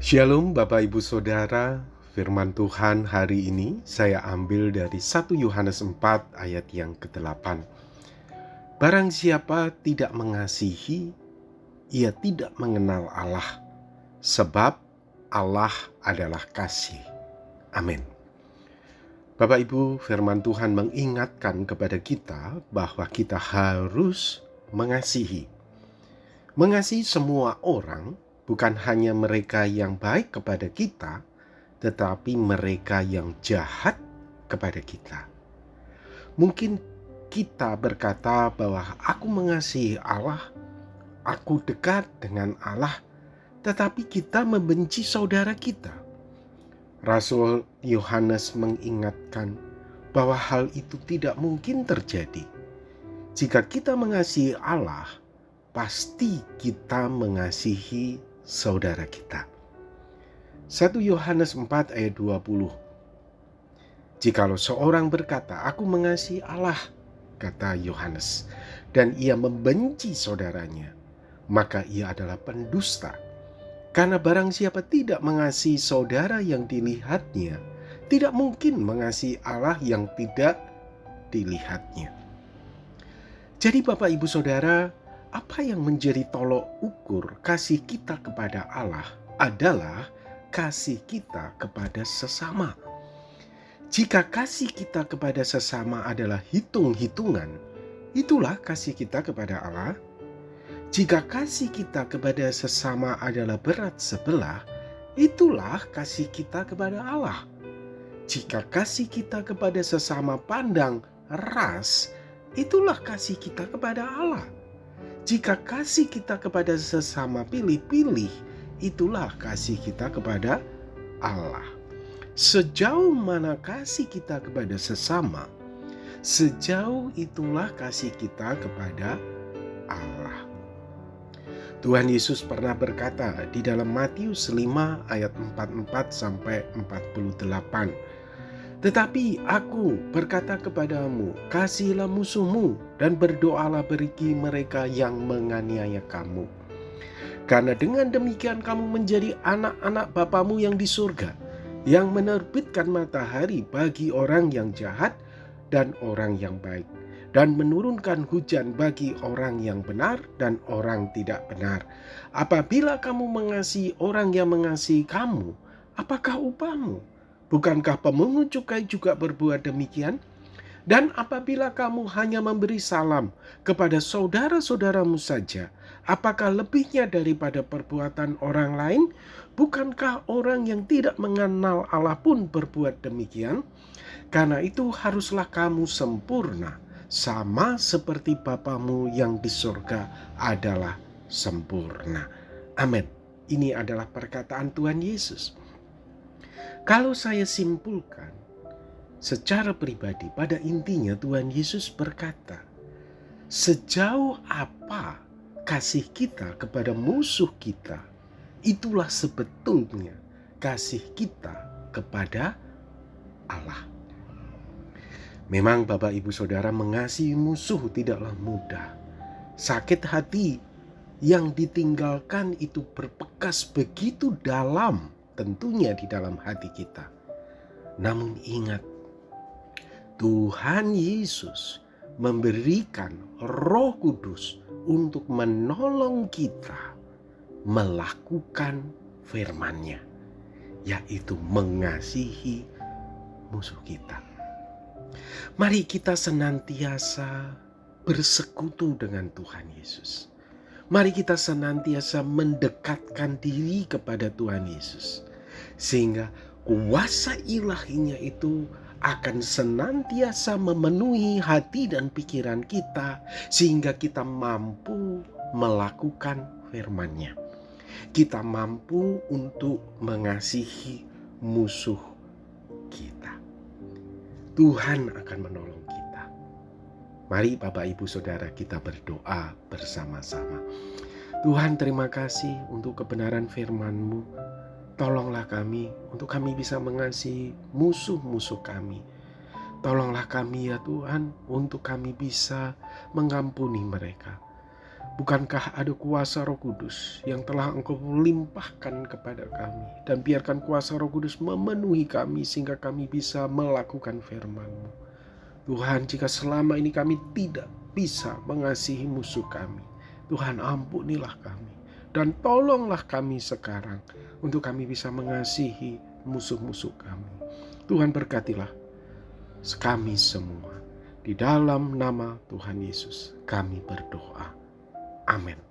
Shalom Bapak Ibu Saudara, firman Tuhan hari ini saya ambil dari 1 Yohanes 4 ayat yang ke-8. Barang siapa tidak mengasihi, ia tidak mengenal Allah, sebab Allah adalah kasih. Amin. Bapak Ibu, firman Tuhan mengingatkan kepada kita bahwa kita harus mengasihi. Mengasihi semua orang, bukan hanya mereka yang baik kepada kita, tetapi mereka yang jahat kepada kita. Mungkin kita berkata bahwa aku mengasihi Allah, aku dekat dengan Allah, tetapi kita membenci saudara kita. Rasul Yohanes mengingatkan bahwa hal itu tidak mungkin terjadi. Jika kita mengasihi Allah, pasti kita mengasihi saudara kita. 1 Yohanes 4 ayat 20. Jikalau seorang berkata, aku mengasihi Allah, kata Yohanes, dan ia membenci saudaranya, maka ia adalah pendusta. Karena barang siapa tidak mengasihi saudara yang dilihatnya, tidak mungkin mengasihi Allah yang tidak dilihatnya. Jadi Bapak Ibu Saudara, apa yang menjadi tolok ukur kasih kita kepada Allah adalah kasih kita kepada sesama. Jika kasih kita kepada sesama adalah hitung-hitungan, itulah kasih kita kepada Allah. Jika kasih kita kepada sesama adalah berat sebelah, itulah kasih kita kepada Allah. Jika kasih kita kepada sesama pandang ras, itulah kasih kita kepada Allah. Jika kasih kita kepada sesama pilih-pilih, itulah kasih kita kepada Allah. Sejauh mana kasih kita kepada sesama, sejauh itulah kasih kita kepada Allah. Tuhan Yesus pernah berkata di dalam Matius 5 ayat 44 sampai 48. Tetapi aku berkata kepadamu, kasihilah musuhmu dan berdoalah bagi mereka yang menganiaya kamu. Karena dengan demikian kamu menjadi anak-anak Bapamu yang di surga, yang menerbitkan matahari bagi orang yang jahat dan orang yang baik, dan menurunkan hujan bagi orang yang benar dan orang tidak benar. Apabila kamu mengasihi orang yang mengasihi kamu, apakah upahmu? Bukankah pemungut cukai juga berbuat demikian? Dan apabila kamu hanya memberi salam kepada saudara-saudaramu saja, apakah lebihnya daripada perbuatan orang lain? Bukankah orang yang tidak mengenal Allah pun berbuat demikian? Karena itu haruslah kamu sempurna, sama seperti Bapamu yang di surga adalah sempurna. Amin. Ini adalah perkataan Tuhan Yesus. Kalau saya simpulkan, secara pribadi pada intinya Tuhan Yesus berkata, sejauh apa kasih kita kepada musuh kita, itulah sebetulnya kasih kita kepada Allah. Memang Bapak Ibu Saudara, mengasihi musuh tidaklah mudah. Sakit hati yang ditinggalkan itu berbekas begitu dalam, tentunya di dalam hati kita. Namun ingat, Tuhan Yesus memberikan Roh Kudus untuk menolong kita melakukan firman-Nya, yaitu mengasihi musuh kita. Mari kita senantiasa bersekutu dengan Tuhan Yesus. Mari kita senantiasa mendekatkan diri kepada Tuhan Yesus, sehingga kuasa ilahinya itu akan senantiasa memenuhi hati dan pikiran kita, sehingga kita mampu melakukan firman-Nya. Kita mampu untuk mengasihi musuh kita. Tuhan akan menolong kita. Mari Bapak Ibu Saudara, kita berdoa bersama-sama. Tuhan, terima kasih untuk kebenaran firman-Mu. Tolonglah kami untuk kami bisa mengasihi musuh-musuh kami. Tolonglah kami ya Tuhan untuk kami bisa mengampuni mereka. Bukankah ada kuasa Roh Kudus yang telah Engkau limpahkan kepada kami, dan biarkan kuasa Roh Kudus memenuhi kami sehingga kami bisa melakukan firman-Mu. Tuhan, jika selama ini kami tidak bisa mengasihi musuh kami, Tuhan ampunilah kami dan tolonglah kami sekarang untuk kami bisa mengasihi musuh-musuh kami. Tuhan berkatilah kami semua. Di dalam nama Tuhan Yesus kami berdoa. Amin.